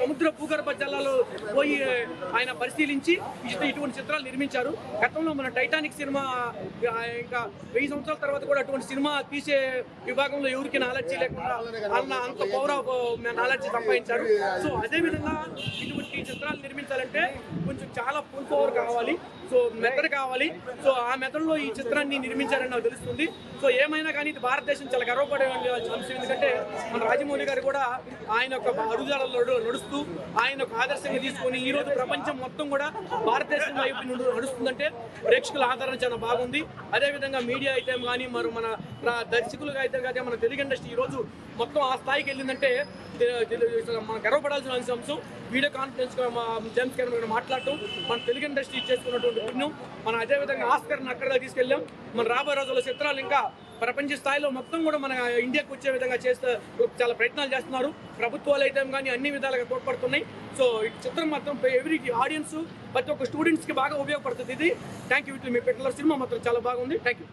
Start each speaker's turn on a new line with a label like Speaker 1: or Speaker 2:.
Speaker 1: సముద్ర భూగర్భ జలాలు పోయి ఆయన పరిశీలించి ఇటువంటి చిత్రాలు నిర్మించారు. గతంలో మన టైటానిక్ సినిమా ఇంకా 1000 సంవత్సరాల తర్వాత కూడా అటువంటి సినిమా తీసే విభాగంలో ఎవరికి నాలెడ్జీ లేకుండా అంత పవర్ ఆఫ్ నాలెడ్జీ సంపాదించారు. సో అదేవిధంగా ఇటువంటి చిత్రాలు నిర్మించాలంటే కొంచెం చాలా ఫుల్ పవర్ కావాలి, సో మెథడ్ కావాలి. సో ఆ మెథడ్లో ఈ చిత్రాన్ని నిర్మించారని నాకు తెలుస్తుంది. సో ఏమైనా కానీ ఇది భారతదేశం చాలా గర్వపడే అంశం. ఎందుకంటే మన రాజమౌళి గారు కూడా ఆయన ఒక అడుగుజాడల్లో నడుస్తూ ఆయన ఒక ఆదర్శంగా తీసుకొని ఈ రోజు ప్రపంచం మొత్తం కూడా భారతదేశం వైపు నడుస్తుందంటే ప్రేక్షకుల ఆదరణ చాలా బాగుంది. అదేవిధంగా మీడియా అయితే కానీ మరి మన దర్శకులుగా అయితే కానీ మన తెలుగు ఇండస్ట్రీ ఈ రోజు మొత్తం ఆ స్థాయికి వెళ్ళిందంటే మనం గర్వపడాల్సిన అంశం. వీడియో కాన్ఫరెన్స్ జేమ్స్ కెమెరా మాట్లాడటం మన తెలుగు ఇండస్ట్రీ చేసుకున్నటువంటి పుణ్యం. మనం అదేవిధంగా ఆస్కర్ని అక్కడ తీసుకెళ్ళాం. మన రాబోయే రోజుల్లో చిత్రాలు ఇంకా ప్రపంచ స్థాయిలో మొత్తం కూడా మన ఇండియాకు వచ్చే విధంగా చేస్తే చాలా ప్రయత్నాలు చేస్తున్నారు. ప్రభుత్వాలు అయితే కానీ అన్ని విధాలుగా తోడ్పడుతున్నాయి. సో ఈ చిత్రం మాత్రం ఎవ్రీ ఆడియన్స్ ప్రతి ఒక్క స్టూడెంట్స్కి బాగా ఉపయోగపడుతుంది ఇది. Thank you. మీ పెట్టిన సినిమా మాత్రం చాలా బాగుంది. Thank you.